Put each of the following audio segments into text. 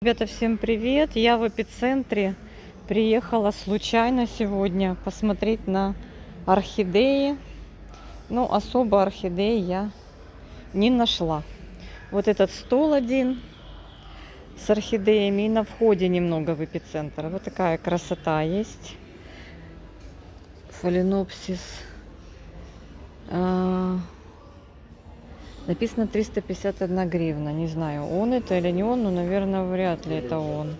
Ребята, всем привет! Я в эпицентре приехала случайно сегодня посмотреть на орхидеи. Но особо орхидеи я не нашла. Вот этот стол один с орхидеями, и на входе немного в эпицентр. Вот такая красота есть. Фаленопсис. Написано 351 гривна. Не знаю, он это или не он, но, наверное, вряд ли это он.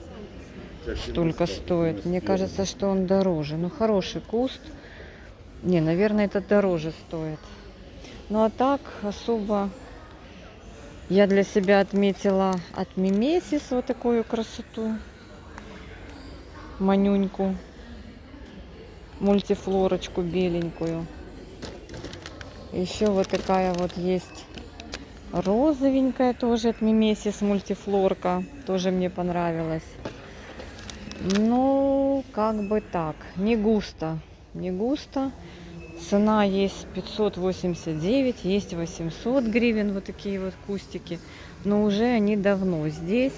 Столько стоит. Мне кажется, что он дороже. Ну, хороший куст. Не, наверное, это дороже стоит. Ну, а так, особо я для себя отметила от Мимесис вот такую красоту. Манюньку. Мультифлорочку беленькую. Еще вот такая вот есть розовенькая тоже от Мимесис мультифлорка. Тоже мне понравилась. Ну, как бы так. Не густо. Не густо. Цена есть 589, есть 800 гривен. Вот такие вот кустики. Но уже они давно здесь.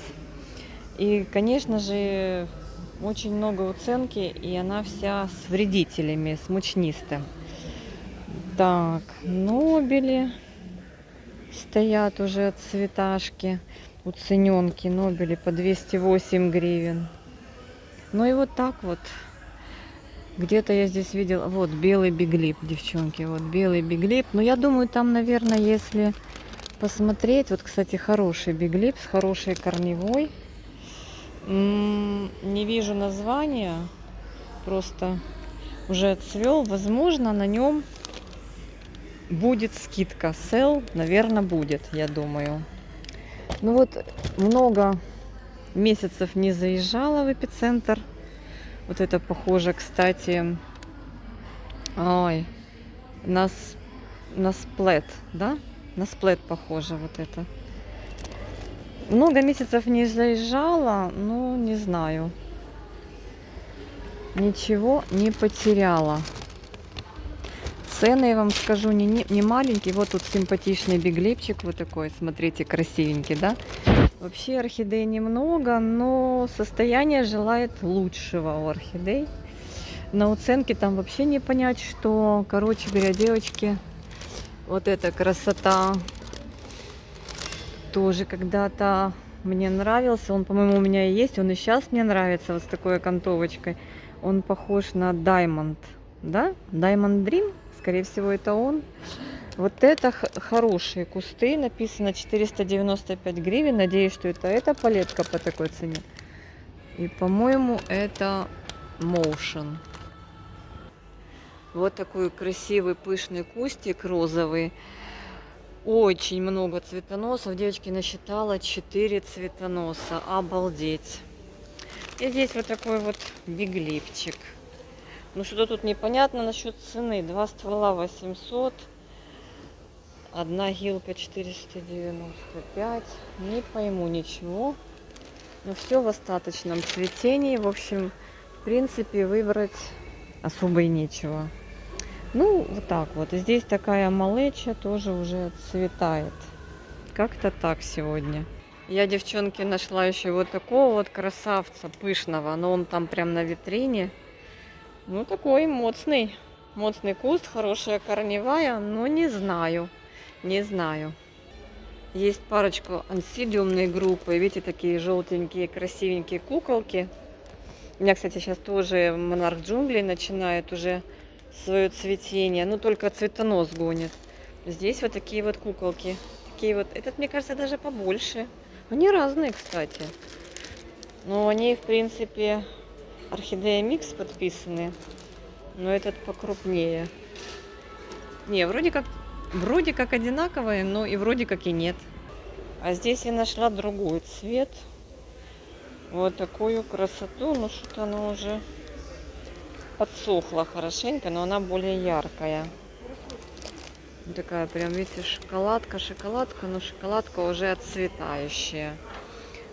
И, конечно же, очень много уценки. И она вся с вредителями, с мучнистым. Так, нобели стоят уже цветашки. Уцененки нобели по 208 гривен. Ну и вот так вот. Где-то я здесь видела. Вот белый биглип, девчонки. Вот белый биглип. Но я думаю, там, наверное, если посмотреть. Вот, кстати, хороший биглип с хорошей корневой. Не вижу названия. Просто уже отцвел. Возможно, на нем будет скидка. Sell, наверное, будет, я думаю. Ну вот, много месяцев не заезжала в эпицентр. Вот это похоже, кстати, ой, на сплэт, да? На сплэт похоже вот это. Много месяцев не заезжала, но не знаю. Ничего не потеряла. Цены, я вам скажу, не маленькие. Вот тут симпатичный биглипчик вот такой, смотрите, красивенький, да? Вообще орхидей немного, но состояние желает лучшего у орхидей. На уценке там вообще не понять, что. Короче говоря, девочки, вот эта красота тоже когда-то мне нравился. Он, по-моему, у меня и есть. Он и сейчас мне нравится вот с такой окантовочкой. Он похож на Diamond, да? Diamond Dream, скорее всего, это он. Вот это хорошие кусты. Написано 495 гривен. Надеюсь, что это эта палетка по такой цене. И, по-моему, это Motion. Вот такой красивый пышный кустик розовый. Очень много цветоносов. Девочки, насчитала 4 цветоноса. Обалдеть. И здесь вот такой вот биглипчик. Ну, что-то тут непонятно насчет цены. 2 ствола 800. Одна гилка 495. Не пойму ничего. Но все в остаточном цветении. В общем, в принципе, выбрать особо и нечего. Ну, вот так вот. И здесь такая малеча тоже уже цветает. Как-то так сегодня. Я, девчонки, нашла еще вот такого вот красавца пышного. Но он там прям на витрине. Ну, такой моцный. Моцный куст, хорошая корневая. Но не знаю. Не знаю. Есть парочку ансидиумной группы. Видите, такие желтенькие, красивенькие куколки. У меня, кстати, сейчас тоже монарх джунглей начинает уже свое цветение. Ну, только цветонос гонит. Здесь вот такие вот куколки. Такие вот. Этот, мне кажется, даже побольше. Они разные, кстати. Но они, в принципе, орхидея микс подписаны. Но этот покрупнее. Не, вроде как одинаковые, но и вроде как и нет. А здесь я нашла другой цвет. Вот такую красоту. Ну, что-то она уже подсохла хорошенько, но она более яркая. Такая прям, видите, шоколадка, но шоколадка уже отцветающая.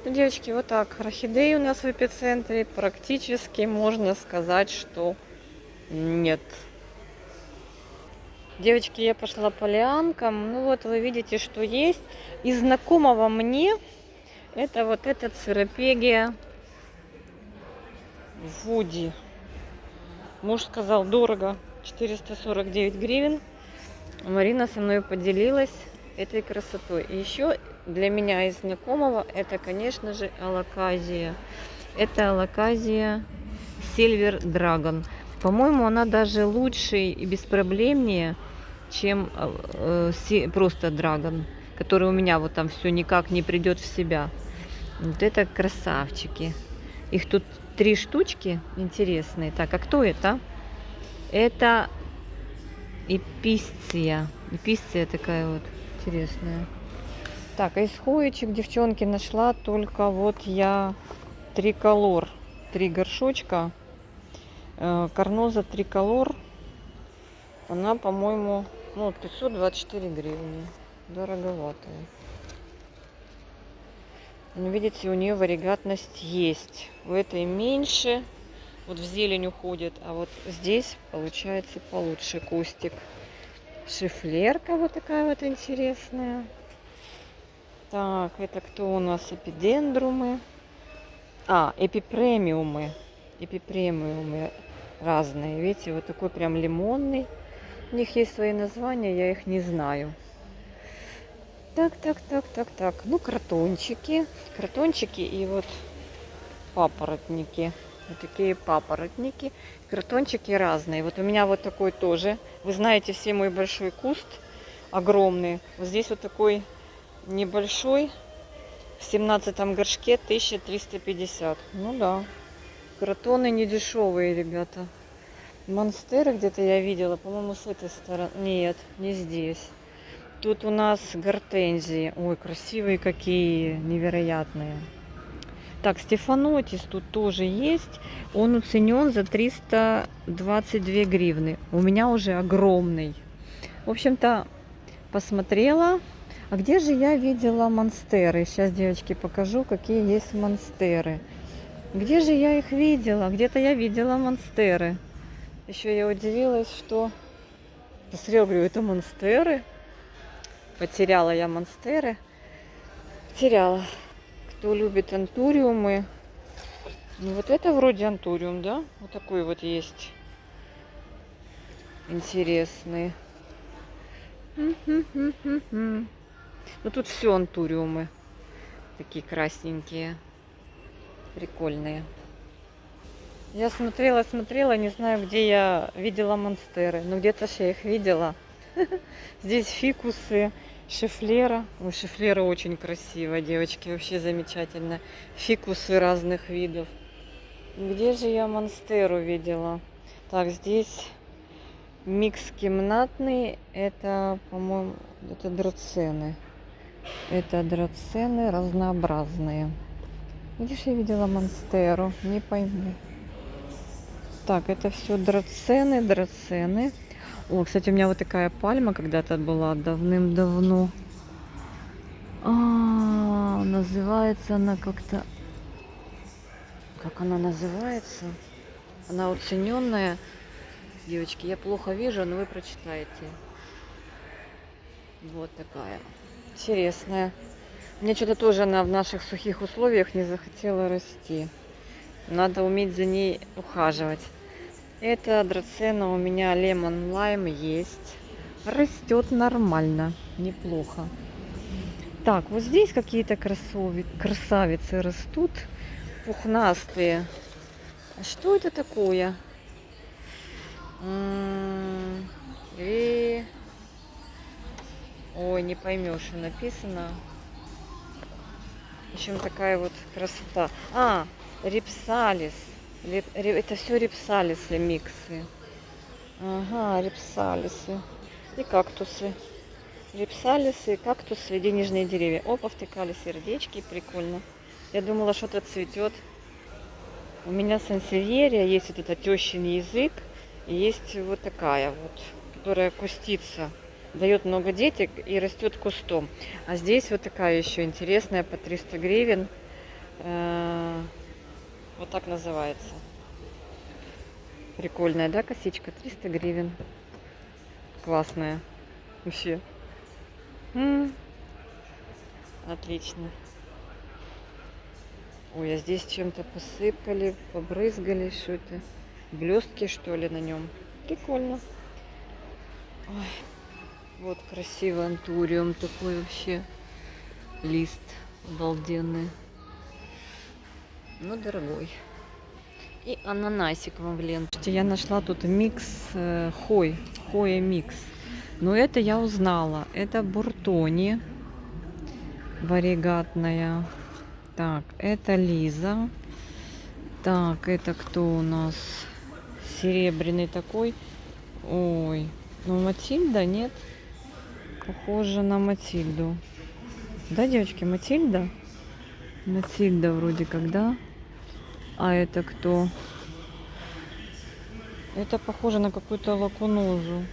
Ну, девочки, вот так. Орхидеи у нас в эпицентре практически можно сказать, что нет. Девочки, я пошла по лианкам. Ну вот вы видите, что есть. Из знакомого мне Это вот эта цирапегия Вуди. Муж сказал дорого, 449 гривен. Марина со мной поделилась этой красотой. И еще для меня из знакомого это, конечно же, алаказия. Это алаказия Silver Dragon. По-моему, она даже лучше и беспроблемнее, чем просто Dragon, который у меня вот там все никак не придет в себя. Вот это красавчики. Их тут 3 штучки интересные. Так, а кто это? Это эписция. Эписция такая вот интересная. Так, а из хоечек, девчонки, нашла только вот я триколор. 3 горшочка. Карноза триколор. Она, по-моему, 524 гривны. Дороговатая. Но видите, у нее варигатность есть. У этой меньше. Вот в зелень уходит. А вот здесь получается получше кустик. Шифлерка вот такая вот интересная. Так, это кто у нас? Эпидендрумы. Эпипремиумы. Эпипремиумы разные. Видите, вот такой прям лимонный. У них есть свои названия, я их не знаю. Так. Ну, кротончики. Кротончики и вот папоротники. Вот такие папоротники. Кротончики разные. Вот у меня вот такой тоже. Вы знаете, все мой большой куст огромный. Вот здесь вот такой небольшой. В 17 горшке 1350. Ну да. Кротоны не дешевые, ребята. Монстеры где-то я видела. По-моему, с этой стороны. Нет, не здесь. Тут у нас гортензии. Ой, красивые какие. Невероятные. Так, Стефанотис тут тоже есть. Он уценен за 322 гривны. У меня уже огромный. В общем-то, посмотрела. А где же я видела монстеры? Сейчас, девочки, покажу, какие есть монстеры. Где же я их видела? Где-то я видела монстеры. Еще я удивилась, что... Посмотрела, говорю, это монстеры? Потеряла я монстеры. Потеряла. Кто любит антуриумы. Ну, вот это вроде антуриум, да? Вот такой вот есть. Интересный. Ну, тут все антуриумы. Такие красненькие. Прикольные. Я смотрела, не знаю, где я видела монстеры. Но где-то же я их видела. Здесь фикусы, шифлера. Ой, шифлера очень красивая, девочки, вообще замечательно. Фикусы разных видов. Где же я монстеру видела? Так, здесь микс кимнатный. Это, по-моему, это драцены. Это драцены разнообразные. Где же я видела монстеру? Не пойму. Так, это все драцены. О, кстати, у меня вот такая пальма когда-то была давным-давно. Называется она как-то... Как она называется? Она уцененная. Девочки, я плохо вижу, но вы прочитаете. Вот такая. Интересная. Мне что-то тоже она в наших сухих условиях не захотела расти. Надо уметь за ней ухаживать. Это драцена у меня лемон лайм есть. Растет нормально, неплохо. Так, вот здесь какие-то красавицы растут. Пухнастые. А что это такое? Ой, не поймешь, что написано. В общем, такая вот красота. Рипсалис. Это все рипсалисы, миксы. Ага, рипсалисы. И кактусы. Рипсалисы, кактусы, денежные деревья. О, повтыкали сердечки, прикольно. Я думала, что-то цветет. У меня сансевьерия, есть вот этот тещин язык. И есть вот такая вот, которая кустится. Дает много детек и растет кустом. А здесь вот такая еще интересная, по 300 гривен. Вот так называется. Прикольная, да, косичка? 300 гривен. Классная. Вообще. Отлично. Ой, а здесь чем-то посыпали, побрызгали, что это? Блестки, что ли, на нем? Прикольно. Ой, вот красивый антуриум такой вообще. Лист обалденный. Но дорогой. И ананасик вам в ленту. Я нашла тут микс хоя микс. Но это я узнала. Это буртони варигатная. Так, это Лиза. Так, это кто у нас? Серебряный такой. Ой, ну Матильда, нет? Похоже на Матильду. Да, девочки, Матильда? Матильда вроде как, да? А это кто? Это похоже на какую-то лакунозу.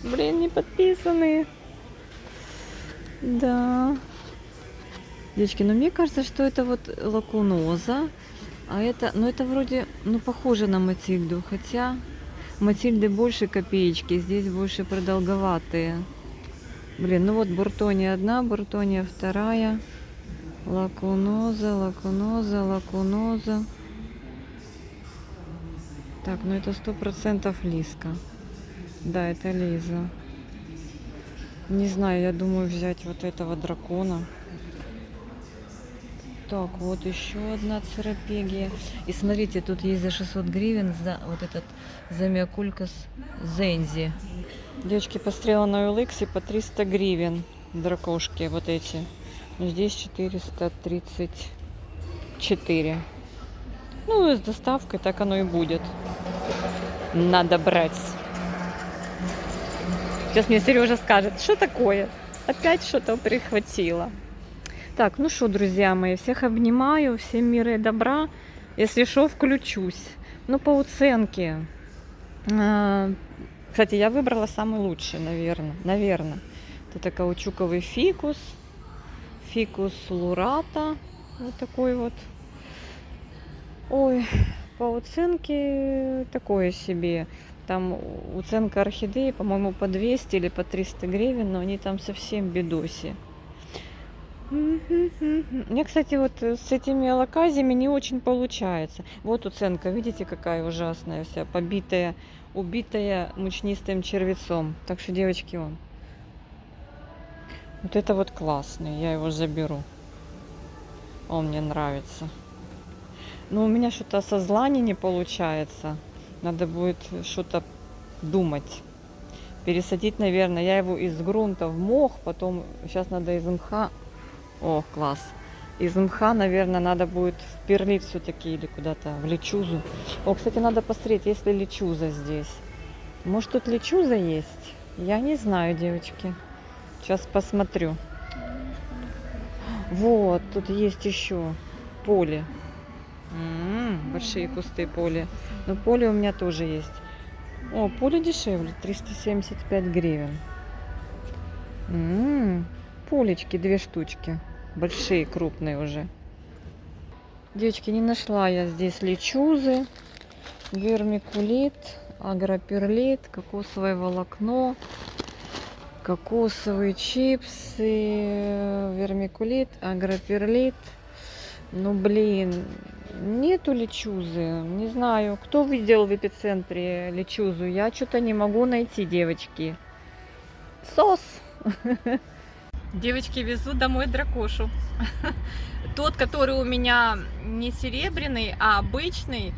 Блин, не подписаны. Да. Девочки, ну мне кажется, что это вот лакуноза. А это, ну это вроде, ну похоже на Матильду. Хотя Матильды больше копеечки, здесь больше продолговатые. Блин, ну вот буртония одна, буртония вторая. Лакуноза, лакуноза, лакуноза. Так, ну это 100% Лизка. Да, это Лиза. Не знаю, я думаю взять вот этого дракона. Так, вот еще одна церапегия. И смотрите, тут есть за 600 гривен за вот этот замиокулькас зензи. Девочки, пострела на OLX по 300 гривен дракошки вот эти. Но здесь 434. Ну, и с доставкой так оно и будет. Надо брать. Сейчас мне Сережа скажет, что такое? Опять что-то прихватила. Так, ну что, друзья мои, всех обнимаю, всем мира и добра. Если что, включусь. Ну, по оценке. Кстати, я выбрала самый лучший, наверное. Это каучуковый фикус. Фикус лурата. Вот такой вот. Ой, по оценке такое себе. Там оценка орхидеи, по-моему, по 200 или по 300 гривен, но они там совсем бедоси. Мне, кстати, вот с этими алаказиями не очень получается. Вот оценка, видите, какая ужасная вся, побитая, убитая мучнистым червецом. Так что, девочки, вот это вот классный, я его заберу. Он мне нравится. Но у меня что-то со злани не получается. Надо будет что-то думать. Пересадить, наверное, я его из грунта в мох, потом сейчас надо из мха. О, класс. Из мха, наверное, надо будет в перлит все-таки или куда-то в лечузу. О, кстати, надо посмотреть, есть ли лечуза здесь. Может, тут лечуза есть? Я не знаю, девочки. Сейчас посмотрю. Вот, тут есть еще поле. Большие кусты поля. Но поле у меня тоже есть. О, поле дешевле, 375 гривен. Полечки, 2 штучки. Большие, крупные уже. Девочки, не нашла я здесь лечузы. Вермикулит, агроперлит, кокосовое волокно, кокосовые чипсы, вермикулит, агроперлит. Ну, блин, нету лечузы. Не знаю, кто видел в эпицентре лечузу. Я что-то не могу найти, девочки. Сос. Девочки, везу домой дракошу. Тот, который у меня не серебряный, а обычный,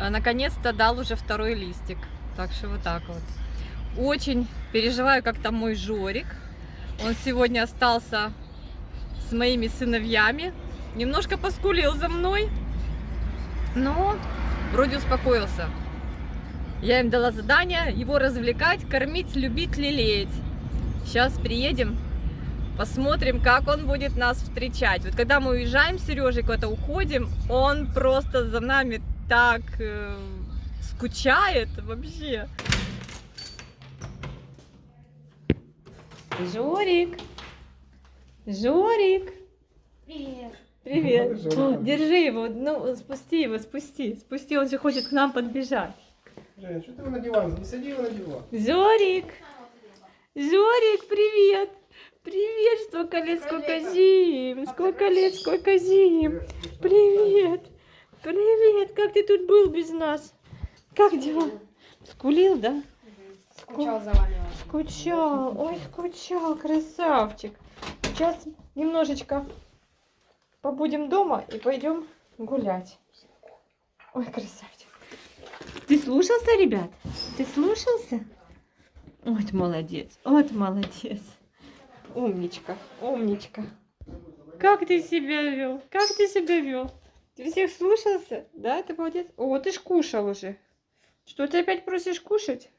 наконец-то дал уже второй листик. Так что вот так вот. Очень переживаю, как там мой Жорик. Он сегодня остался с моими сыновьями. Немножко поскулил за мной, но вроде успокоился. Я им дала задание его развлекать, кормить, любить, лелеять. Сейчас приедем, посмотрим, как он будет нас встречать. Вот когда мы уезжаем с Сережей, куда-то уходим, он просто за нами так скучает вообще. Жорик! Жорик! Привет. Привет. Держи его, ну спусти его, спусти, он же хочет к нам подбежать. Жень, что ты его на диван? Не сади его на диван. Жорик, Жорик, привет. Привет, сколько лет, сколько зим. Сколько лет, сколько зим. Привет. Привет, как ты тут был без нас? Как дела? Скулил, да? Скучал за вами. Скучал, ой, скучал, красавчик. Сейчас немножечко побудем дома и пойдем гулять. Ой, красавчик. Ты слушался, ребят? Ты слушался? Вот молодец, вот молодец. Умничка, умничка. Как ты себя вел? Как ты себя вел? Ты всех слушался? Да, ты молодец? О, ты ж кушал уже. Что, ты опять просишь кушать?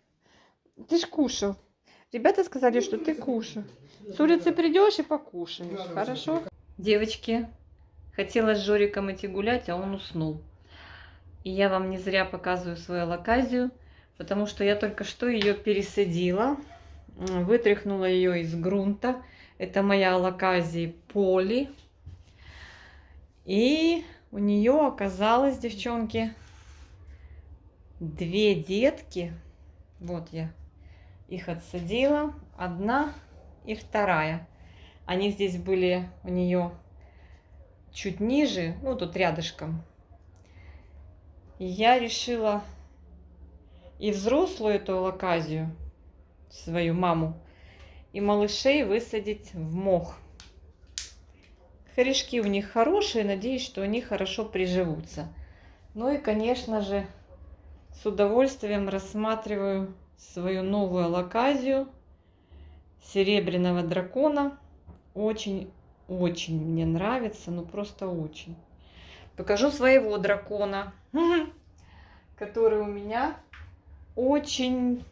Ты ж кушал. Ребята сказали, что ты кушал. С улицы придешь и покушаешь. Хорошо? Девочки, хотела с Жориком идти гулять, а он уснул. И я вам не зря показываю свою лаказию, потому что я только что ее пересадила, вытряхнула ее из грунта. Это моя лаказия Поли. И у нее оказалось, девчонки, 2 детки. Вот я их отсадила. 1 и 2. Они здесь были у нее чуть ниже, ну тут рядышком. И я решила и взрослую эту лаказию, свою маму, и малышей высадить в мох. Корешки у них хорошие, надеюсь, что они хорошо приживутся. Ну и, конечно же, с удовольствием рассматриваю свою новую лаказию серебряного дракона. Очень мне нравится, ну просто очень. Покажу своего дракона, который у меня очень,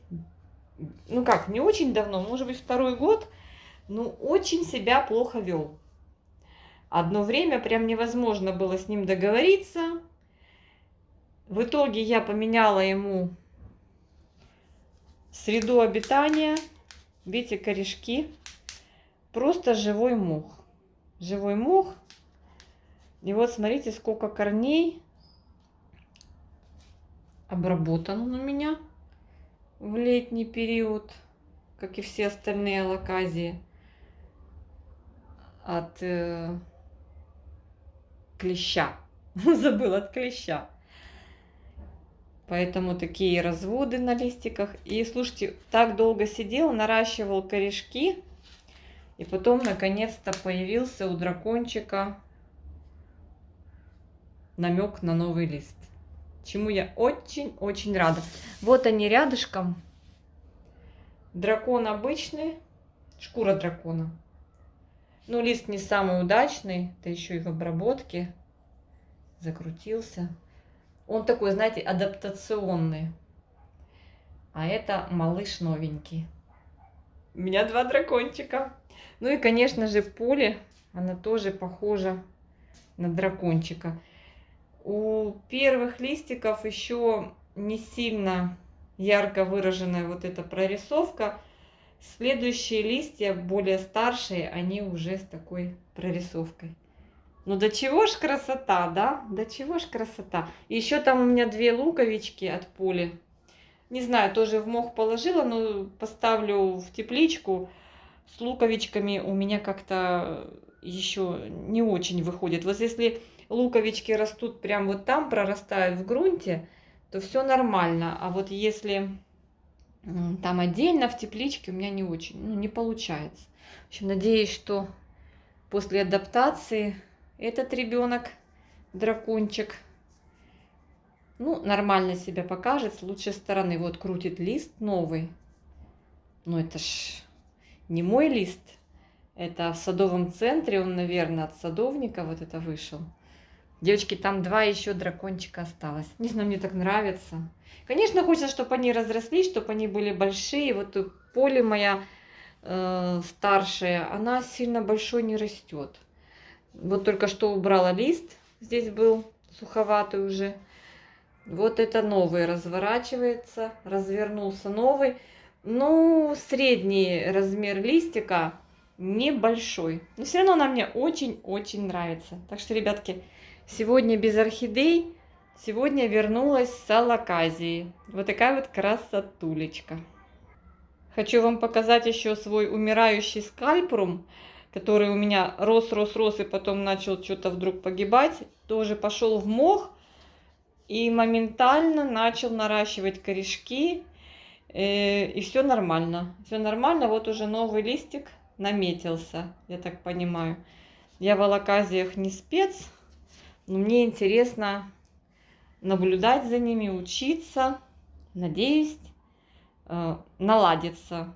ну как, не очень давно, может быть 2-й год, но очень себя плохо вел. Одно время прям невозможно было с ним договориться. В итоге я поменяла ему среду обитания. Видите, корешки. Просто живой мох. Живой мох. И вот смотрите, сколько корней. Обработан он у меня в летний период, как и все остальные лаказии. От клеща. Забыла, от клеща. Поэтому такие разводы на листиках. И слушайте, так долго сидел, наращивал корешки. И потом наконец-то появился у дракончика намек на новый лист. Чему я очень-очень рада. Вот они рядышком. Дракон обычный. Шкура дракона. Ну, лист не самый удачный. Да еще и в обработке. Закрутился. Он такой, знаете, адаптационный. А это малыш новенький. У меня 2 дракончика. Ну и, конечно же, Поли. Она тоже похожа на дракончика. У первых листиков еще не сильно ярко выраженная вот эта прорисовка. Следующие листья, более старшие, они уже с такой прорисовкой. Ну до чего ж красота, да? До чего ж красота. И еще там у меня 2 луковички от Поли. Не знаю, тоже в мох положила, но поставлю в тепличку. С луковичками у меня как-то еще не очень выходит. Вот если луковички растут прям вот там, прорастают в грунте, то все нормально. А вот если там отдельно в тепличке, у меня не очень, ну, не получается. В общем, надеюсь, что после адаптации этот ребенок, дракончик, ну, нормально себя покажет с лучшей стороны. Вот крутит лист новый. Ну, это ж не мой лист. Это в садовом центре. Он, наверное, от садовника вот это вышел. Девочки, там 2 еще дракончика осталось. Не знаю, мне так нравится. Конечно, хочется, чтобы они разрослись, чтобы они были большие. Вот Поли моя старшая, она сильно большой не растет. Вот только что убрала лист. Здесь был суховатый уже. Вот это новый разворачивается. Развернулся новый. Ну, средний размер листика, небольшой. Но все равно она мне очень-очень нравится. Так что, ребятки, сегодня без орхидей. Сегодня вернулась с алаказией. Вот такая вот красотулечка. Хочу вам показать еще свой умирающий скальпрум, который у меня рос и потом начал что-то вдруг погибать. Тоже пошел в мох и моментально начал наращивать корешки. И все нормально. Все нормально. Вот уже новый листик наметился, я так понимаю. Я в алаказиях не спец, но мне интересно наблюдать за ними, учиться. Надеюсь, наладится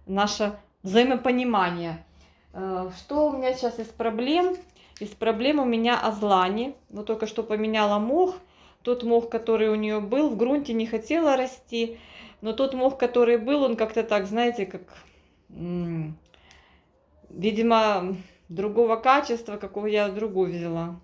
наше взаимопонимание. Что у меня сейчас из проблем? Из проблем у меня озлани. Вот только что поменяла мох. Тот мох, который у нее был, в грунте не хотела расти. Но тот мох, который был, он как-то так, знаете, как... видимо, другого качества, какого я другую взяла.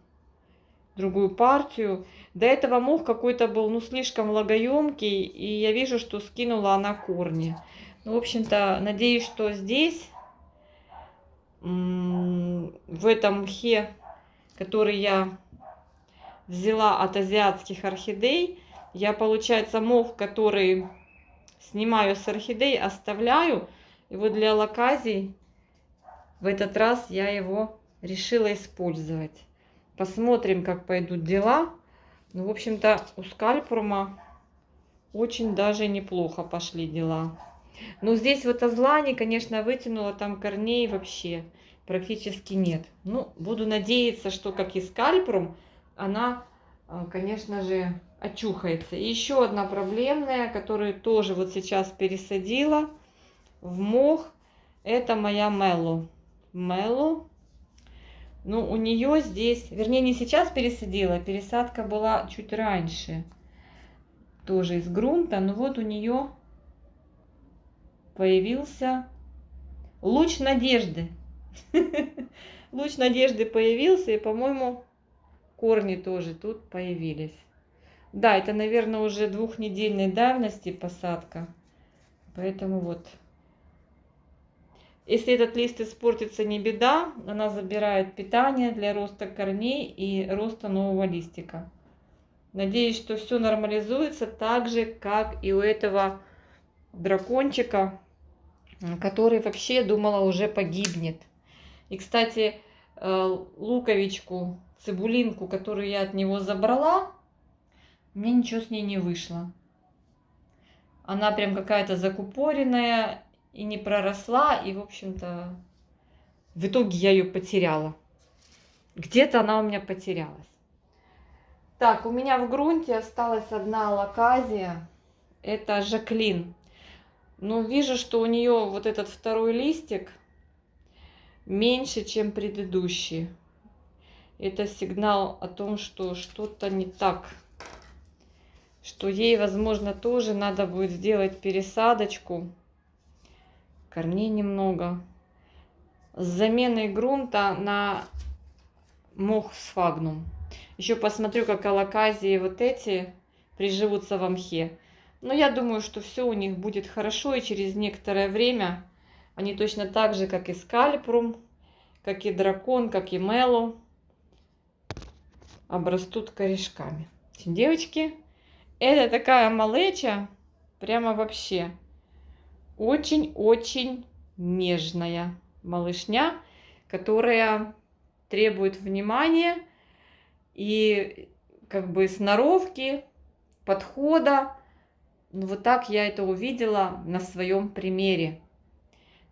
Другую партию. До этого мох какой-то был, ну, слишком влагоемкий. И я вижу, что скинула она корни. Ну, в общем-то, надеюсь, что здесь... в этом мхе, который я взяла от азиатских орхидей, я, получается, мох, который снимаю с орхидей, оставляю. И вот для алаказий в этот раз я его решила использовать. Посмотрим, как пойдут дела. Ну, в общем-то, у скальпрума очень даже неплохо пошли дела. Ну, здесь вот озлани, конечно, вытянула, там корней вообще практически нет. Ну, буду надеяться, что, как и скальпрум, она, конечно же, очухается. И еще одна проблемная, которую тоже вот сейчас пересадила в мох, это моя Мелло. Мелло. Ну, у нее здесь, вернее, не сейчас пересадила, пересадка была чуть раньше. Тоже из грунта, но вот у нее появился луч надежды. Луч надежды появился, и, по-моему, корни тоже тут появились. Да, это, наверное, уже двухнедельной давности посадка. Поэтому вот. Если этот лист испортится, не беда. Она забирает питание для роста корней и роста нового листика. Надеюсь, что все нормализуется так же, как и у этого дракончика, который вообще, думала, уже погибнет. И, кстати, луковичку, цибулинку, которую я от него забрала, у меня ничего с ней не вышло. Она прям какая-то закупоренная и не проросла. И, в общем-то, в итоге я ее потеряла. Где-то она у меня потерялась. Так, у меня в грунте осталась одна алаказия. Это Жаклин. Но вижу, что у нее вот этот второй листик меньше, чем предыдущий. Это сигнал о том, что что-то не так. Что ей, возможно, тоже надо будет сделать пересадочку. Корней немного. С заменой грунта на мох сфагнум. Еще посмотрю, как алаказии вот эти приживутся в мхе. Но я думаю, что все у них будет хорошо, и через некоторое время они точно так же, как и скальпрум, как и дракон, как и Мелло, обрастут корешками. Девочки, это такая малеча, прямо вообще очень-очень нежная малышня, которая требует внимания и как бы сноровки, подхода. Ну, вот так я это увидела на своем примере.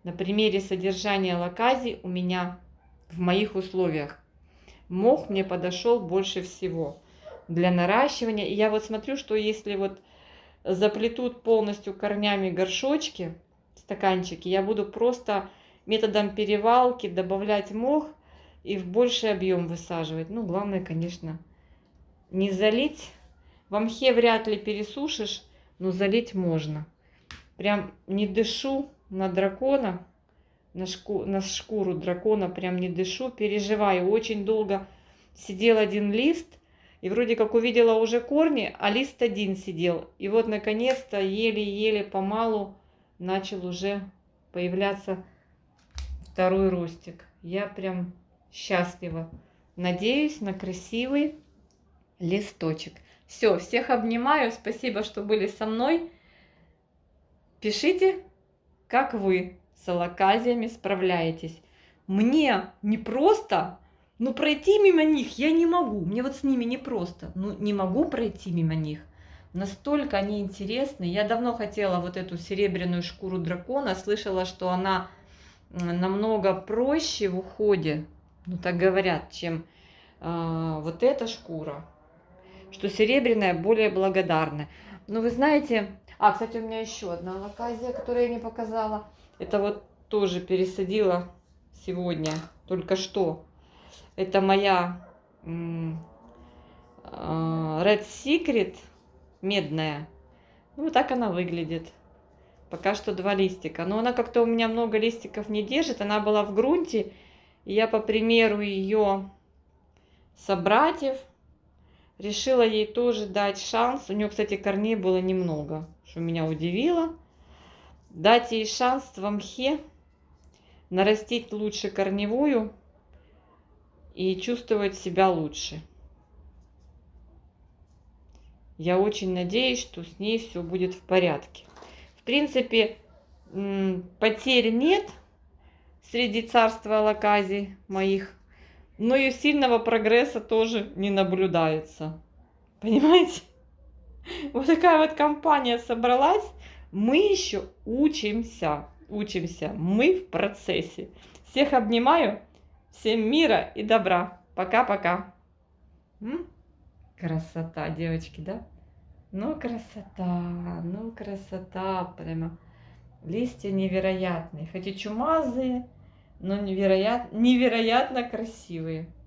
На примере содержания алаказий у меня в моих условиях. Мох мне подошел больше всего для наращивания. И я вот смотрю, что если вот заплетут полностью корнями горшочки, стаканчики, я буду просто методом перевалки добавлять мох и в больший объем высаживать. Ну, главное, конечно, не залить. В мхе вряд ли пересушишь, но залить можно. Прям не дышу на дракона, на шкуру дракона, прям не дышу, переживаю. Очень долго сидел один лист, и вроде как увидела уже корни, а лист один сидел. И вот, наконец-то, еле-еле помалу начал уже появляться второй ростик. Я прям счастлива. Надеюсь на красивый листочек. Все, всех обнимаю. Спасибо, что были со мной. Пишите, как вы с алаказиями справляетесь. Мне не просто, ну пройти мимо них я не могу. Мне вот с ними не просто. Ну не могу пройти мимо них. Настолько они интересны. Я давно хотела вот эту серебряную шкуру дракона. Слышала, что она намного проще в уходе, ну так говорят, чем вот эта шкура. Что серебряная более благодарная. Но вы знаете... кстати, у меня еще одна алаказия, которую я не показала. Это вот тоже пересадила сегодня, только что. Это моя Red Secret медная. Ну, вот так она выглядит. Пока что 2 листика. Но она как-то у меня много листиков не держит. Она была в грунте. И я, по примеру ее собратьев, решила ей тоже дать шанс. У нее, кстати, корней было немного, что меня удивило. Дать ей шанс в мхе нарастить лучше корневую и чувствовать себя лучше. Я очень надеюсь, что с ней все будет в порядке. В принципе, потерь нет среди царства алаказий моих, но и сильного прогресса тоже не наблюдается. Понимаете? Вот такая вот компания собралась. Мы еще учимся. Мы в процессе. Всех обнимаю. Всем мира и добра. Пока-пока. Красота, девочки, да? Ну, красота прямо. Листья невероятные. Хоть и чумазые, но невероятно красивые.